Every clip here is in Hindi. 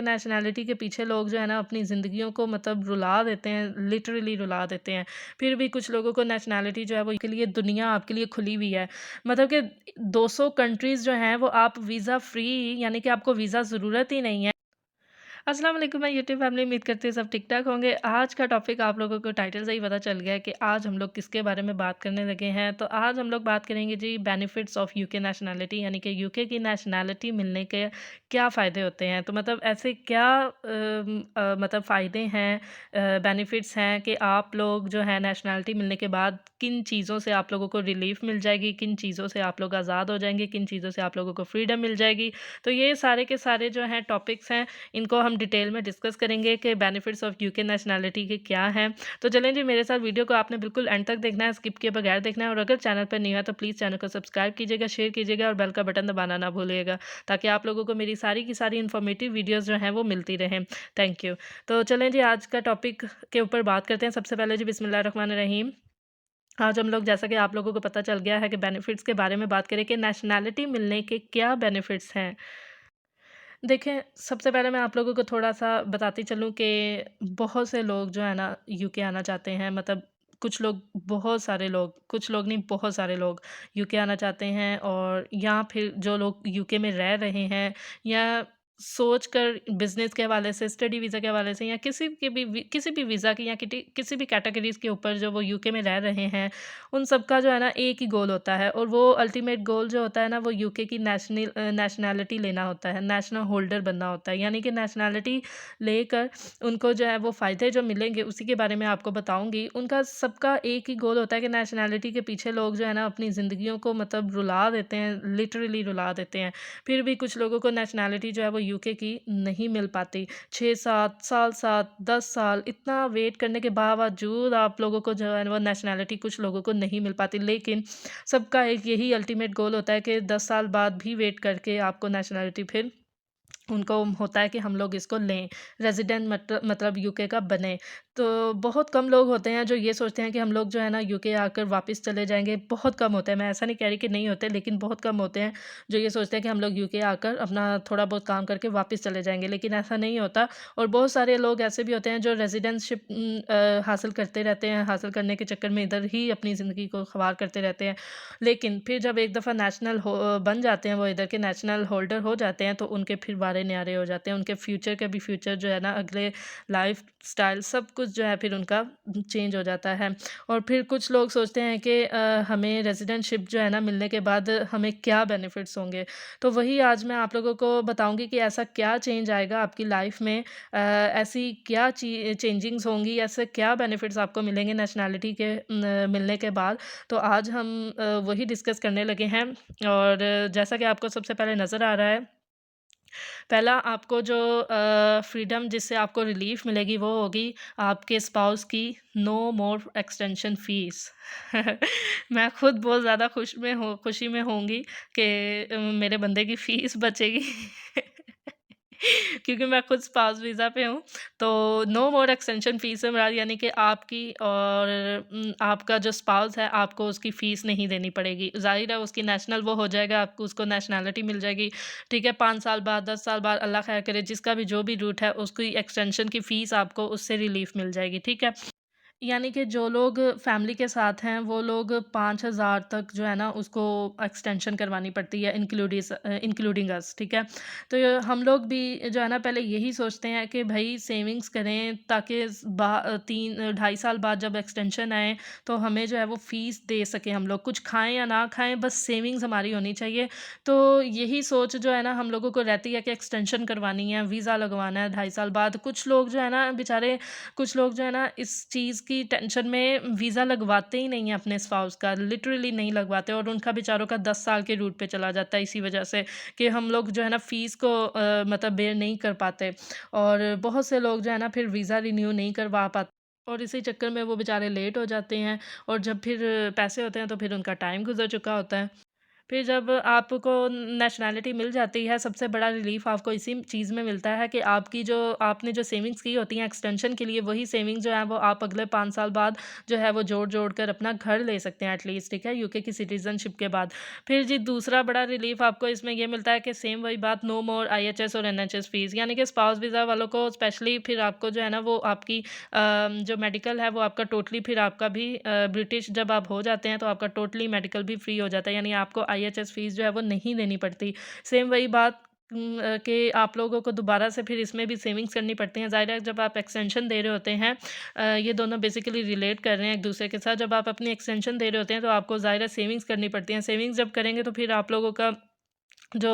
नेशनैलिटी के पीछे लोग जो है ना अपनी ज़िंदगियों को मतलब रुला देते हैं, लिटरली रुला देते हैं। फिर भी कुछ लोगों को नेशनैलिटी जो है वो के लिए दुनिया आपके लिए खुली हुई है। मतलब कि 200 कंट्रीज़ जो हैं वो आप वीज़ा फ्री यानी कि आपको वीज़ा ज़रूरत ही नहीं है। अस्सलाम वालेकुम, मैं यूट्यूब फैमिली उम्मीद करती हूँ सब ठीक-ठाक होंगे। आज का टॉपिक आप लोगों को टाइटल से ही पता चल गया है कि आज हम लोग किसके बारे में बात करने लगे हैं। तो आज हम लोग बात करेंगे जी बेनिफिट्स ऑफ यूके नेशनैलिटी यानी कि यूके की नेशनैलिटी मिलने के क्या फ़ायदे होते हैं। तो मतलब ऐसे क्या मतलब फ़ायदे हैं बेनिफिट्स हैं कि आप लोग जो है नेशनैलिटी मिलने के बाद किन चीज़ों से आप लोगों को रिलीफ़ मिल जाएगी, किन चीज़ों से आप लोग आज़ाद हो जाएँगे, किन चीज़ों से आप लोगों को फ्रीडम मिल जाएगी। तो ये सारे के सारे जो हैं टॉपिक्स हैं इनको हम डिटेल में डिस्कस करेंगे कि बेनिफिट्स ऑफ यूके नेशनैलिटी के क्या हैं। तो चलें जी मेरे साथ वीडियो को आपने बिल्कुल एंड तक देखना है, स्किप किए बगैर देखना है और अगर चैनल पर न्यू है तो प्लीज़ चैनल को सब्सक्राइब कीजिएगा, शेयर कीजिएगा और बेल का बटन दबाना ना भूलिएगा ताकि आप लोगों को मेरी सारी की सारी इन्फॉर्मेटिव वीडियोज़ जो हैं वो मिलती रहें। Thank you. तो चलें जी आज का टॉपिक के ऊपर बात करते हैं। सबसे पहले जी बिस्मिल्लाहिर्रहमानिर्रहीम। आज हम लोग जैसा कि आप लोगों को पता चल गया है कि बेनिफिट्स के बारे में बात करें कि नेशनैलिटी मिलने के क्या बेनिफिट्स हैं। देखें, सबसे पहले मैं आप लोगों को थोड़ा-सा बताती चलूँ कि बहुत से लोग जो है ना यूके आना चाहते हैं मतलब कुछ लोग बहुत सारे लोग, कुछ लोग नहीं बहुत सारे लोग यूके आना चाहते हैं और या फिर जो लोग यूके में रह रहे हैं या सोच कर बिज़नेस के हवाले से, स्टडी वीज़ा के हवाले से या किसी भी वीज़ा की या किसी भी कैटेगरीज़ के ऊपर जो वो यूके में रह रहे हैं, उन सबका जो है ना एक ही गोल होता है और वो अल्टीमेट गोल जो होता है ना वो यूके की नेशनैलिटी लेना होता है, नेशनल होल्डर बनना होता है। यानी कि नेशनैलिटी लेकर उनको जो है वो फ़ायदे जो मिलेंगे उसी के बारे में आपको बताऊँगी। उनका सबका एक ही गोल होता है कि नेशनैलिटी के पीछे लोग जो है ना अपनी ज़िंदगियों को मतलब रुला देते हैं, लिटरली रुला देते हैं। फिर भी कुछ लोगों को नेशनैलिटी जो है वो यूके की नहीं मिल पाती। 6-7 साल 10 साल इतना वेट करने के बावजूद आप लोगों को जो है वो नेशनैलिटी कुछ लोगों को नहीं मिल पाती। लेकिन सबका एक यही अल्टीमेट गोल होता है कि 10 साल बाद भी वेट करके आपको नेशनैलिटी फिर उनको होता है कि हम लोग इसको लें, रेज़िडेंट मतलब यूके का बनें। तो बहुत कम लोग होते हैं जो ये सोचते हैं कि हम लोग जो है ना यूके आकर वापस चले जाएँगे, बहुत कम होते हैं। मैं ऐसा नहीं कह रही कि नहीं होते, लेकिन बहुत कम होते हैं जो ये सोचते हैं कि हम लोग यूके आकर अपना थोड़ा बहुत काम करके वापस चले जाएँगे, लेकिन ऐसा नहीं होता। और बहुत सारे लोग ऐसे भी होते हैं जो रेज़िडेंटशिप हासिल करते रहते हैं, हासिल करने के चक्कर में इधर ही अपनी ज़िंदगी को ख़वार करते रहते हैं। लेकिन फिर जब एक दफ़ा बन जाते हैं, वो इधर के नेशनल होल्डर हो जाते हैं, तो उनके फिर बारे न्यारे हो जाते हैं। उनके फ्यूचर का भी फ्यूचर जो है ना, अगले लाइफ़स्टाइल सब कुछ जो है फिर उनका चेंज हो जाता है। और फिर कुछ लोग सोचते हैं कि हमें रेज़िडेंटशिप जो है ना मिलने के बाद हमें क्या बेनिफिट्स होंगे। तो वही आज मैं आप लोगों को बताऊँगी कि ऐसा क्या चेंज आएगा आपकी लाइफ़ में, ऐसी क्या चेंजिंग्स होंगी, ऐसे क्या बेनिफिट्स आपको मिलेंगे नेशनैलिटी के मिलने के बाद। तो आज हम वही डिस्कस करने लगे हैं और जैसा कि आपको सबसे पहले नज़र आ रहा है, पहला आपको जो फ्रीडम जिससे आपको रिलीफ़ मिलेगी वो होगी आपके स्पाउस की नो मोर एक्सटेंशन फ़ीस। मैं खुद बहुत ज़्यादा खुशी में होंगी कि मेरे बंदे की फ़ीस बचेगी। क्योंकि मैं खुद स्पाउस वीज़ा पे हूँ, तो नो मोर एक्सटेंशन फ़ीस से मुराद यानी कि आपकी और आपका जो स्पाउस है, आपको उसकी फ़ीस नहीं देनी पड़ेगी। ज़ाहिर है उसकी नेशनल वो हो जाएगा, आपको उसको नेशनैलिटी मिल जाएगी, ठीक है? 5 साल बाद, 10 साल बाद अल्लाह खैर करे जिसका भी जो भी रूट है, उसकी एक्सटेंशन की फ़ीस आपको उससे रिलीफ़ मिल जाएगी, ठीक है? यानी कि जो लोग फैमिली के साथ हैं, वो लोग 5,000 तक जो है ना उसको एक्सटेंशन करवानी पड़ती है इंक्लूडिंग अस, ठीक है? तो हम लोग भी जो है ना पहले यही सोचते हैं कि भई सेविंग्स करें ताकि 3 ढाई साल बाद जब एक्सटेंशन आए, तो हमें जो है वो फ़ीस दे सकें हम लोग। कुछ खाएँ या ना खाएँ, बस सेविंग्स हमारी होनी चाहिए। तो यही सोच जो है ना हम लोगों को रहती है कि एक्सटेंशन करवानी है, वीज़ा लगवाना है ढाई साल बाद। कुछ लोग जो है ना बेचारे कुछ लोग जो है ना इस चीज़ की टेंशन में वीज़ा लगवाते ही नहीं हैं अपने स्पाउस का, लिटरली नहीं लगवाते और उनका बेचारों का 10 साल के रूट पे चला जाता है इसी वजह से कि हम लोग जो है ना फ़ीस को मतलब बेयर नहीं कर पाते और बहुत से लोग जो है ना फिर वीज़ा रिन्यू नहीं करवा पाते और इसी चक्कर में वो बेचारे लेट हो जाते हैं और जब फिर पैसे होते हैं तो फिर उनका टाइम गुज़र चुका होता है। फिर जब आपको नेशनैलिटी मिल जाती है, सबसे बड़ा रिलीफ़ आपको इसी चीज़ में मिलता है कि आपकी जो आपने जो सेविंग्स की होती हैं एक्सटेंशन के लिए, वही सेविंग्स जो है वो आप अगले 5 साल बाद जो है वो जोड़-जोड़ कर अपना घर ले सकते हैं एटलीस्ट, ठीक है? यूके की सिटीज़नशिप के बाद। फिर जी दूसरा बड़ा रिलीफ़ आपको इसमें ये मिलता है कि सेम वही बात, नो मोर आईएचएस और एनएचएस फ़ीस, यानी कि स्पाउस वीज़ा वालों को स्पेशली फिर आपको जो है ना वो आपकी जो मेडिकल है वो आपका टोटली फिर आपका भी ब्रिटिश जब आप हो जाते हैं तो आपका टोटली मेडिकल भी फ्री हो जाता है, यानी आपको आईएचएस फ़ीस जो है वो नहीं देनी पड़ती। सेम वही बात कि आप लोगों को दोबारा से फिर इसमें भी सेविंग्स करनी पड़ती हैं। ज़ाहिर है जब आप एक्सटेंशन दे रहे होते हैं, ये दोनों बेसिकली रिलेट कर रहे हैं एक-दूसरे के साथ। जब आप अपनी एक्सटेंशन दे रहे होते हैं तो आपको ज़ाहिर है सेविंग्स करनी पड़ती हैं। सेविंग्स जब करेंगे तो फिर आप लोगों का जो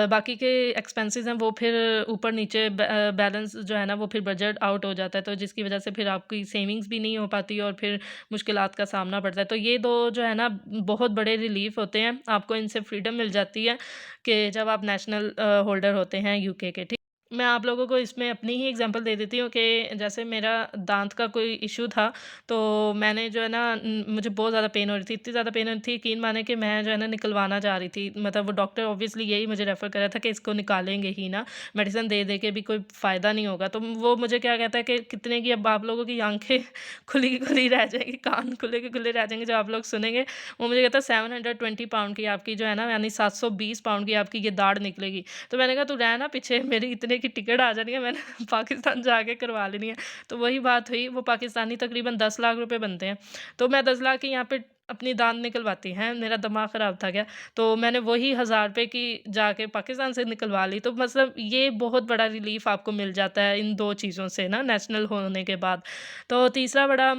बाकी के एक्सपेंसेस हैं वो फिर ऊपर-नीचे बैलेंस जो है ना वो फिर बजट आउट हो जाता है, तो जिसकी वज़ह से फिर आपकी सेविंग्स भी नहीं हो पाती और फिर मुश्किलात का सामना पड़ता है। तो ये 2 जो है ना बहुत बड़े रिलीफ़ होते हैं, आपको इनसे फ्रीडम मिल जाती है कि जब आप नेशनल होल्डर होते हैं यूके के, ठीक। मैं आप लोगों को इसमें अपनी ही एग्ज़ाम्पल दे देती हूँ कि जैसे मेरा दाँत का कोई इश्यू था, तो मैंने जो है ना मुझे बहुत ज़्यादा पेन हो रही थी, इतनी ज़्यादा पेन हो रही थी, यकीन माने कि मैं जो है ना निकलवाना चाह रही थी। मतलब वो डॉक्टर ऑब्वियसली यही मुझे रेफ़र कर रहा था कि इसको निकालेंगे ही ना, मेडिसिन दे-दे के भी कोई फ़ायदा नहीं होगा। तो वो मुझे क्या कहता है कि कितने की अब आप लोगों की आँखें खुली की खुली रह जाएँगी, कान खुले के खुले रह जाएँगे, जो आप लोग सुनेंगे। वो मुझे कहता है 720 पाउंड की आपकी जो है ना, यानी 720 पाउंड की आपकी ये दाढ़ निकलेगी। तो मैंने कहा तू रह ना पीछे, मेरी इतने की टिकट आ जानी है, मैंने पाकिस्तान जाके करवा लेनी है। तो वही बात हुई, वो पाकिस्तानी तकरीबन 10 लाख रुपए बनते हैं। तो मैं 10 लाख की यहाँ पे अपनी दाँत निकलवाती हैं, मेरा दिमाग ख़राब था क्या? तो मैंने वही 1000 रुपए की जाके पाकिस्तान से निकलवा ली। तो मतलब ये बहुत बड़ा रिलीफ़ आपको मिल जाता है इन 2 चीज़ों से ना नेशनल होने के बाद। तो तीसरा बड़ा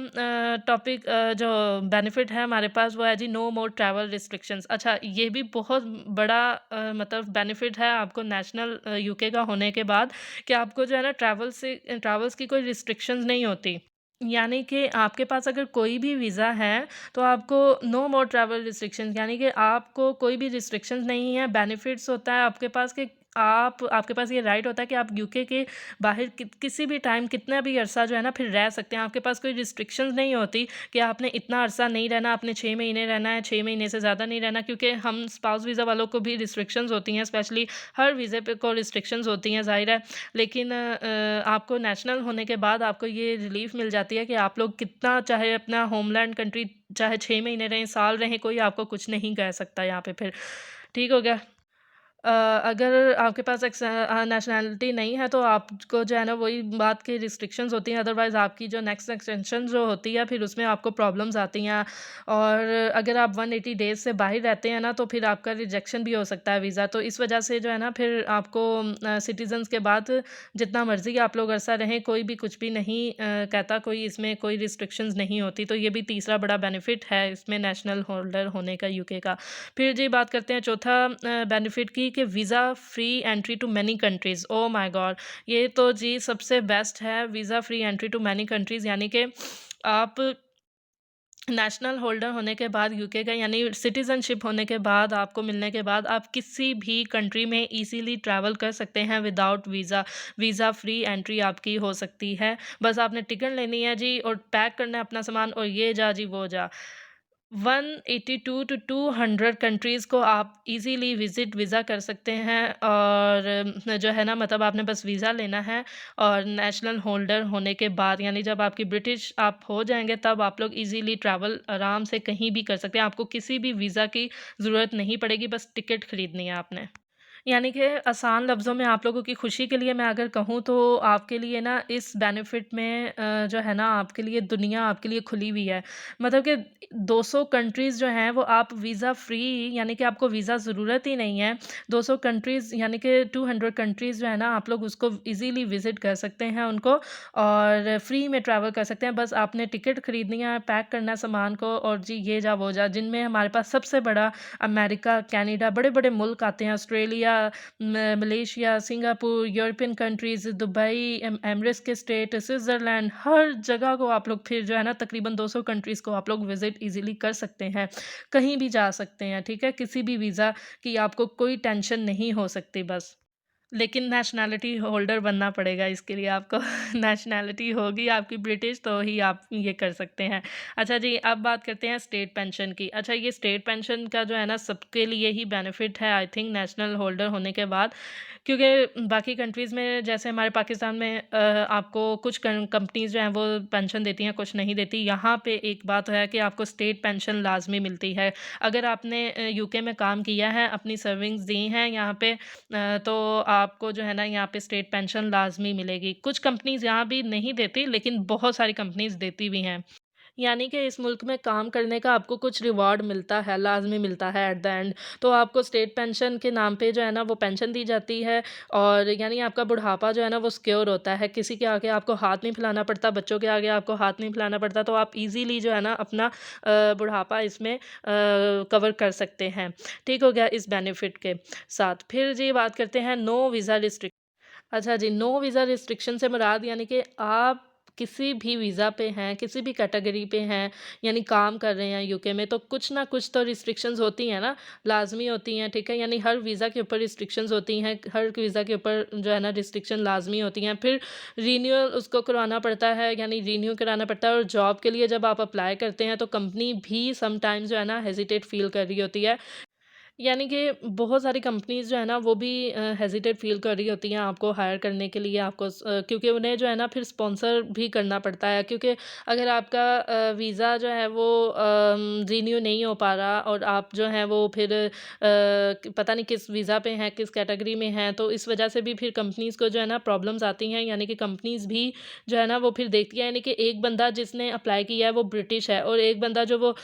टॉपिक जो बेनिफिट है हमारे पास वो है जी, नो मोर ट्रैवल रिस्ट्रिक्शंस। अच्छा, ये भी बहुत बड़ा मतलब बेनिफिट है आपको नेशनल यूके का होने के बाद, कि आपको जो है ना ट्रैवल्स की कोई रिस्ट्रिक्शंस नहीं होती। यानी कि आपके पास अगर कोई भी वीज़ा है, तो आपको नो मोर ट्रैवल रिस्ट्रिक्शंस, यानी कि आपको कोई भी रिस्ट्रिक्शंस नहीं है। बेनिफिट्स होता है आपके पास कि आपके पास ये राइट होता है कि आप यूके के बाहर किसी भी टाइम कितना भी अरसा जो है ना फिर रह सकते हैं। आपके पास कोई रिस्ट्रिक्शंस नहीं होती कि आपने इतना अरसा नहीं रहना, आपने 6 महीने रहना है, 6 महीने से ज़्यादा नहीं रहना, क्योंकि हम स्पाउस वीज़ा वालों को भी रिस्ट्रिक्शंस होती हैं, स्पेशली हर वीज़े पे को रिस्ट्रिक्शंस होती हैं, ज़ाहिर है। लेकिन आपको नेशनल होने के बाद आपको ये रिलीफ़ मिल जाती है कि आप लोग कितना चाहे अपना होमलैंड कंट्री चाहे 6 महीने रहें, साल रहें, कोई आपको कुछ नहीं कह सकता यहाँ पे फिर। ठीक हो गया? अ, अगर आपके पास नेशनैलिटी नहीं है तो आपको जो है ना वही बात की रिस्ट्रिक्शंस होती हैं, अदरवाइज़ आपकी जो नेक्स्ट एक्सटेंशन जो होती है फिर उसमें आपको प्रॉब्लम्स आती हैं। और अगर आप 180 डेज़ से बाहर रहते हैं ना तो फिर आपका रिजेक्शन भी हो सकता है वीज़ा। तो इस वजह से जो है ना फिर आपको सिटीज़न्स के बाद जितना मर्ज़ी आप लोग अरसा रहें, कोई भी कुछ भी नहीं कहता, कोई इसमें कोई रिस्ट्रिक्शंस नहीं होती। तो ये भी तीसरा बड़ा बेनिफिट है इसमें नेशनल होल्डर होने का यूके का। फिर जी बात करते हैं चौथा बेनिफिट की, कि visa free entry to many countries. Oh my god! ये तो जी सबसे बेस्ट है, visa free entry to many countries, यानी कि आप नेशनल होल्डर होने के बाद यूके का, यानी सिटीज़नशिप होने के बाद आपको मिलने के बाद आप किसी भी कंट्री में ईज़िली ट्रैवल कर सकते हैं without visa. Visa free entry आपकी हो सकती है। बस आपने टिकट लेनी है जी और पैक करना है अपना सामान और ये जा जी वो जा। 182 टू 200 कंट्रीज़ को आप इज़िली विज़िट वीज़ा कर सकते हैं। और जो है ना मतलब आपने बस वीज़ा लेना है और नेशनल होल्डर होने के बाद, यानी जब आपकी ब्रिटिश आप हो जाएँगे तब आप लोग इज़िली ट्रैवल आराम से कहीं भी कर सकते हैं। आपको किसी भी वीज़ा की ज़रूरत नहीं पड़ेगी, बस टिकट खरीदनी है आपने। यानी कि आसान लफ्ज़ों में आप लोगों की खुशी के लिए मैं अगर कहूँ तो आपके लिए ना इस बेनिफिट में जो है ना आपके लिए दुनिया आपके लिए खुली हुई है। मतलब कि 200 कंट्रीज़ जो हैं वो आप वीज़ा फ्री, यानी कि आपको वीज़ा ज़रूरत ही नहीं है। 200 कंट्रीज़ यानी कि 200 कंट्रीज़ जो है ना आप लोग उसको ईज़िली विज़िट कर सकते हैं उनको, और फ्री में ट्रैवल कर सकते हैं। बस आपने टिकट खरीदनी है, पैक करना है सामान को और जी ये जा वो जा। जिनमें हमारे पास सबसे बड़ा अमेरिका, कनाडा, बड़े-बड़े मुल्क आते हैं, Australia, Malaysia, Singapore, European countries, Dubai, Emirates के स्टेट, स्विट्ज़रलैंड, हर जगह को आप लोग फिर जो है ना तकरीबन 200 कंट्रीज़ को आप लोग विज़िट ईज़िली कर सकते हैं। कहीं भी जा सकते हैं, ठीक है? किसी भी वीज़ा की आपको कोई टेंशन नहीं हो सकती बस। लेकिन नेशनैलिटी होल्डर बनना पड़ेगा इसके लिए आपको। नेशनैलिटी होगी आपकी ब्रिटिश तो ही आप ये कर सकते हैं। अच्छा जी, अब बात करते हैं स्टेट पेंशन की। अच्छा, ये स्टेट पेंशन का जो है ना सबके लिए ही बेनिफिट है आई थिंक नेशनल होल्डर होने के बाद। क्योंकि बाकी कंट्रीज़ में जैसे हमारे पाकिस्तान में आपको कुछ कंपनीज़ जो हैं वो पेंशन देती हैं, कुछ नहीं देती। यहाँ पे एक बात है कि आपको स्टेट पेंशन लाज़मी मिलती है। अगर आपने यूके में काम किया है, अपनी सर्विंग्स दी हैं यहाँ पे तो आपको जो है ना यहाँ पे स्टेट पेंशन लाज़मी मिलेगी। कुछ कंपनीज़ यहाँ भी नहीं देती, लेकिन बहुत सारी कंपनीज़ देती भी हैं। यानी कि इस मुल्क में काम करने का आपको कुछ रिवॉर्ड मिलता है, लाज़मी मिलता है एट द एंड। तो आपको स्टेट पेंशन के नाम पे जो है ना वो पेंशन दी जाती है और यानी आपका बुढ़ापा जो है ना वो सिक्योर होता है। किसी के आगे आपको हाथ नहीं फैलाना पड़ता, बच्चों के आगे आपको हाथ नहीं फैलाना पड़ता, तो आप ईज़िली जो है ना अपना बुढ़ापा इसमें कवर कर सकते हैं। ठीक हो गया इस बेनिफिट के साथ। फिर जी बात करते हैं नो वीज़ा रिस्ट्रिक्ट। अच्छा जी, नो वीज़ा रिस्ट्रिक्शन से मुराद यानी कि आप किसी भी वीज़ा पे हैं, किसी भी कैटेगरी पे हैं, यानी काम कर रहे हैं यूके में, तो कुछ ना कुछ तो रिस्ट्रिक्शंस होती हैं ना, लाज़मी होती हैं, ठीक है? यानी हर वीज़ा के ऊपर रिस्ट्रिक्शंस होती हैं, हर वीज़ा के ऊपर जो है ना रिस्ट्रिक्शन लाज़मी होती हैं। फिर रिन्यूअल उसको करवाना पड़ता है, यानी रिन्यू कराना पड़ता है और जॉब के लिए जब आप अप्लाई करते हैं, तो कंपनी भी समटाइम्स जो है ना हेजिटेट फ़ील कर रही होती है। यानी कि बहुत सारी कंपनीज़ जो है ना वो भी हेजिटेट फ़ील कर रही होती हैं आपको हायर करने के लिए क्योंकि उन्हें जो है ना फिर स्पॉन्सर भी करना पड़ता है क्योंकि अगर आपका वीज़ा जो है वो रिन्यू नहीं हो पा रहा और आप जो हैं वो फिर पता नहीं किस वीज़ा पे हैं, किस कैटेगरी में हैं, तो इस वजह से भी फिर कंपनीज़ को जो है ना प्रॉब्लम्स आती हैं। यानी कि कंपनीज़ भी जो है ना वो फिर देखती हैं यानी कि एक बंदा जिसने अप्लाई किया है वो ब्रिटिश है और एक बंदा जो वो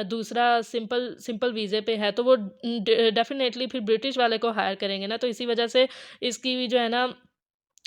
दूसरा सिंपल सिंपल वीज़े पे है, तो वो डेफ़िनेटली फिर ब्रिटिश वाले को हायर करेंगे ना, तो इसी वजह से इसकी भी जो है ना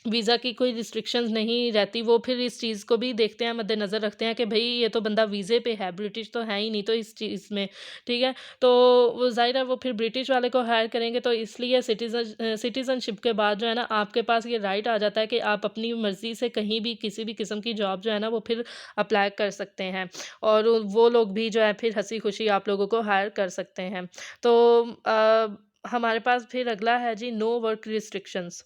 वीज़ा की कोई रिस्ट्रिक्शंस नहीं रहती। वो फिर इस चीज़ को भी देखते हैं, मद्देनज़र रखते हैं कि भई ये तो बंदा वीज़े पे है, ब्रिटिश तो है ही नहीं तो इस चीज़ में, ठीक है? तो वो ज़ाहिर है वो फिर ब्रिटिश वाले को हायर करेंगे तो इसलिए सिटीज़नशिप के बाद जो है ना आपके पास ये राइट आ जाता है कि आप अपनी मर्ज़ी से कहीं भी किसी भी किस्म की जॉब जो है ना वो फिर अप्लाई कर सकते हैं और वो लोग भी जो है फिर हँसी-खुशी आप लोगों को हायर कर सकते हैं। तो हमारे पास फिर अगला है जी नो वर्क रिस्ट्रिक्शंस।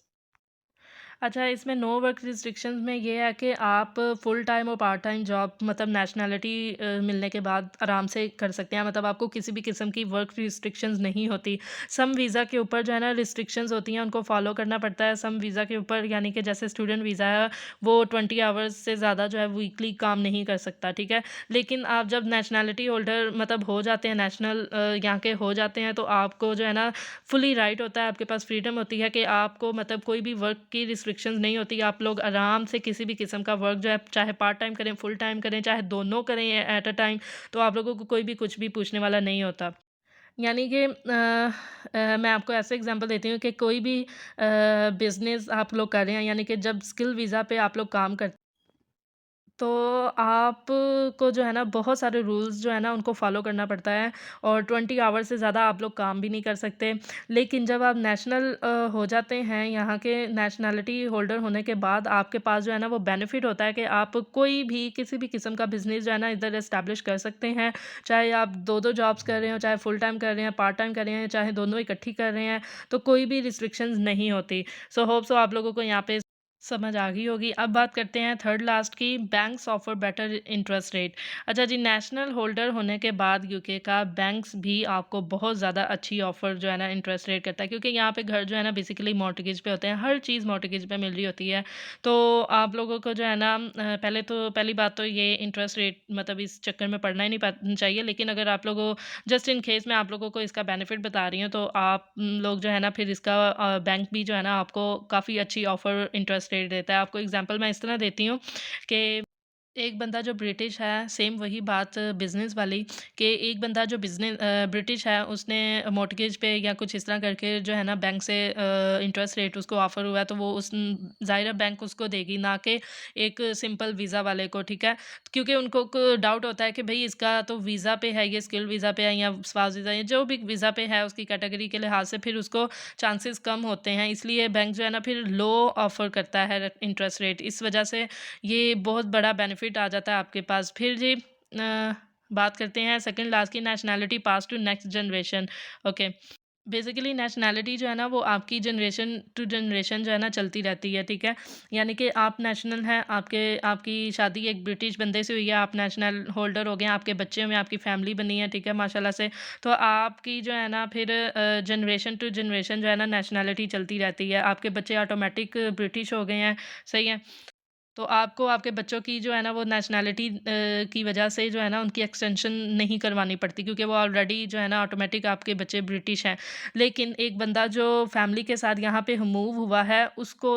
अच्छा, इसमें नो वर्क रिस्ट्रिक्शंस में ये है कि आप फुल टाइम और पार्ट टाइम जॉब मतलब नेशनैलिटी मिलने के बाद आराम से कर सकते हैं। मतलब आपको किसी भी किस्म की वर्क रिस्ट्रिक्शंस नहीं होती। सम वीज़ा के ऊपर जो है ना रिस्ट्रिक्शंस होती हैं, उनको फ़ॉलो करना पड़ता है। सम वीज़ा के ऊपर यानी कि जैसे स्टूडेंट वीज़ा है, वो 20 आवर्स से ज़्यादा जो है वीकली काम नहीं कर सकता, ठीक है? लेकिन आप जब नेशनैलिटी होल्डर मतलब हो जाते हैं, नेशनल यहाँ के हो जाते हैं, तो आपको जो है ना फुली राइट होता है, आपके पास फ्रीडम होती है कि आपको मतलब कोई भी वर्क की रिस्ट्रिक्शंस नहीं होती। आप लोग आराम से किसी भी किस्म का वर्क जो है चाहे पार्ट टाइम करें, फुल टाइम करें, चाहे दोनों करें एट अ टाइम, तो आप लोगों को कोई भी कुछ भी पूछने वाला नहीं होता। यानी कि मैं आपको ऐसे एग्ज़ाम्पल देती हूँ कि कोई भी बिज़नेस आप लोग कर रहे हैं यानी कि जब स्किल वीज़ा पे आप लोग काम करते तो आपको जो है ना बहुत सारे रूल्स जो है ना उनको फ़ॉलो करना पड़ता है और 20 आवर से ज़्यादा आप लोग काम भी नहीं कर सकते। लेकिन जब आप नेशनल हो जाते हैं यहाँ के नेशनैलिटी होल्डर होने के बाद आपके पास जो है ना वो बेनिफिट होता है कि आप कोई भी किसी भी किस्म का बिज़नेस जो है ना इधर एस्टेब्लिश कर सकते हैं। चाहे आप 2-2 जॉब्स कर रहे हो, चाहे फुल टाइम कर रहे हैं, पार्ट टाइम कर रहे हैं, चाहे दोनों इकट्ठी कर रहे हैं, तो कोई भी रिस्ट्रिक्शंस नहीं होती। सो होप सो आप लोगों को यहाँ पे समझ आ गई होगी। अब बात करते हैं थर्ड लास्ट की banks offer better interest rate. अच्छा जी, नेशनल होल्डर होने के बाद यूके का बैंक्स भी आपको बहुत ज़्यादा अच्छी ऑफ़र जो है ना इंटरेस्ट रेट करता है क्योंकि यहाँ पे घर जो है ना बेसिकली मॉर्टगेज पे होते हैं, हर चीज़ मॉर्टगेज पे मिल रही होती है। तो आप लोगों को जो है ना पहली बात तो ये इंटरेस्ट रेट मतलब इस चक्कर में पड़ना ही नहीं चाहिए लेकिन अगर आप लोगों जस्ट इन केस मैं आप लोगों को इसका बेनिफिट बता रही हूँ तो आप लोग जो है ना फिर इसका बैंक भी जो है ना आपको काफ़ी अच्छी ऑफ़र इंटरेस्ट रेट देता है। आपको एग्ज़ाम्पल मैं इस तरह देती हूँ कि एक बंदा जो ब्रिटिश है, सेम वही बात बिज़नेस वाली कि एक बंदा जो ब्रिटिश है, उसने मॉर्टगेज पे या कुछ इस तरह करके जो है ना बैंक से इंटरेस्ट रेट उसको ऑफ़र हुआ है, तो वो ज़ाहिर है बैंक उसको देगी, ना कि एक सिंपल वीज़ा वाले को, ठीक है? क्योंकि उनको डाउट होता है कि भई इसका तो वीज़ा पे है, ये स्किल वीज़ा पे है या स्पाउस वीज़ा या जो भी वीज़ा पे है, उसकी कैटेगरी के लिहाज से फिर उसको चांसेस कम होते हैं। इसलिए बैंक जो है ना फिर लो ऑफ़र करता है इंटरेस्ट रेट। इस वजह से ये बहुत बड़ा बेनिफिट आ जाता है आपके पास। फिर जी बात करते हैं सेकंड लास्ट की nationality pass to next generation. Okay. Basically nationality जो है ना वो आपकी जनरेशन टू जनरेशन जो है ना चलती रहती है, ठीक है? यानी कि आप नेशनल हैं, आपकी शादी एक ब्रिटिश बंदे से हुई है, आप नेशनल होल्डर हो गए हैं, आपके बच्चे हुए हैं, आपकी फैमिली बनी है, ठीक है, माशाल्लाह से। तो आपकी जो है ना फिर जनरेशन टू जनरेशन जो है ना नेशनैलिटी चलती रहती है। आपके बच्चे ऑटोमैटिक ब्रिटिश हो गए हैं, सही है? तो आपको आपके बच्चों की जो है ना वो नेशनैलिटी की वजह से जो है ना उनकी एक्सटेंशन नहीं करवानी पड़ती, क्योंकि वो ऑलरेडी जो है ना ऑटोमेटिक आपके बच्चे ब्रिटिश हैं। लेकिन एक बंदा जो फैमिली के साथ यहाँ पे मूव हुआ है उसको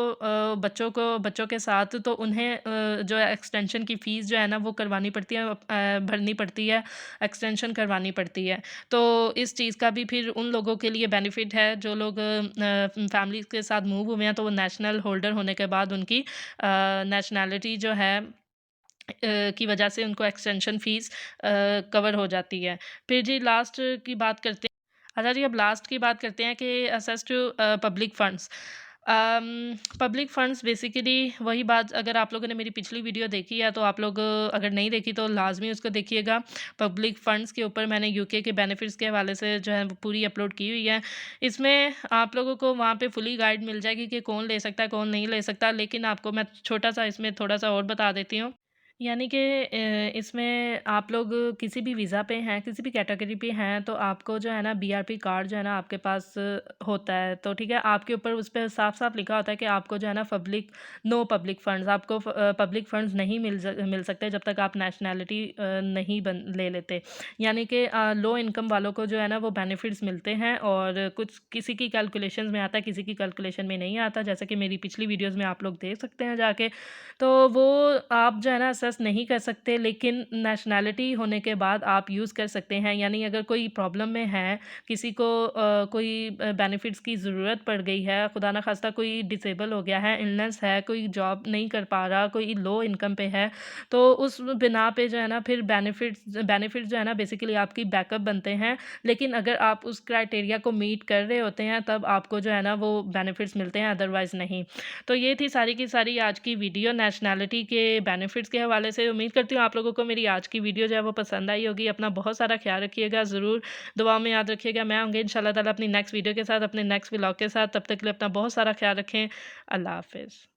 बच्चों के साथ तो उन्हें जो है एक्सटेंशन की फ़ीस जो है ना वो करवानी पड़ती है, भरनी पड़ती है, एक्सटेंशन करवानी पड़ती है। तो इस चीज़ का भी फिर उन लोगों के लिए बेनिफिट है जो लोग फैमिली के साथ मूव हुए हैं, तो वो नेशनल होल्डर होने के बाद उनकी नेशनैलिटी जो है की वजह से उनको एक्सटेंशन फ़ीस कवर हो जाती है। फिर जी लास्ट की बात करते हैं। अच्छा जी, अब लास्ट की बात करते हैं कि access to public funds. Um, public funds basically वही बात, अगर आप लोगों ने मेरी पिछली वीडियो देखी है तो आप लोग अगर नहीं देखी तो लाज़मी उसको देखिएगा। पब्लिक फंड्स के ऊपर मैंने यूके के बेनिफिट्स के हवाले से जो है वो पूरी अपलोड की हुई है। इसमें आप लोगों को वहाँ पे फुली गाइड मिल जाएगी कि कौन ले सकता है, कौन नहीं ले सकता। लेकिन आपको मैं छोटा-सा इसमें थोड़ा-सा और बता देती हूँ। यानी कि इसमें आप लोग किसी भी वीज़ा पे हैं, किसी भी कैटेगरी पे हैं, तो आपको जो है ना बीआरपी कार्ड जो है ना आपके पास होता है। तो ठीक है, आपके ऊपर उस पे साफ-साफ लिखा होता है कि आपको जो है ना नो पब्लिक फंड्स, आपको पब्लिक फंड्स नहीं मिल सकते जब तक आप नेशनैलिटी नहीं ले लेते। यानी कि लो इनकम वालों को जो है ना वो बेनिफिट्स मिलते हैं, और कुछ किसी की कैलकुलेशंस में आता है, किसी की कैलकुलेशन में नहीं आता, जैसे कि मेरी पिछली वीडियोज़ में आप लोग देख सकते हैं जाके। तो वो आप जो है ना असेस नहीं कर सकते, लेकिन नेशनैलिटी होने के बाद आप यूज़ कर सकते हैं। यानी अगर कोई प्रॉब्लम में है, किसी को कोई बेनिफिट्स की ज़रूरत पड़ गई है, खुदा ना ख़ास्ता कोई डिसेबल हो गया है, इलनेस है, कोई जॉब नहीं कर पा रहा, कोई लो इनकम पे है, तो उस बिना पे जो है ना फिर बेनिफिट्स जो है ना बेसिकली आपकी बैकअप बनते हैं। लेकिन अगर आप उस क्राइटेरिया को मीट कर रहे होते हैं तब आपको जो है ना वो बेनिफिट्स मिलते हैं, अदरवाइज़ नहीं। तो ये थी सारी की सारी आज की वीडियो नेशनैलिटी के बेनिफिट्स के हवाले से। उम्मीद करती हूँ आप लोगों को मेरी आज की वीडियो जो है वो पसंद आई होगी। अपना बहुत सारा ख्याल रखिएगा, ज़रूर दुआओं में याद रखिएगा। मैं आऊँगी इंशाल्लाह ताला अपनी नेक्स्ट वीडियो के साथ, अपने नेक्स्ट व्लॉग के साथ। तब तक के लिए अपना बहुत सारा ख्याल रखें। अल्लाह हाफ़िज़।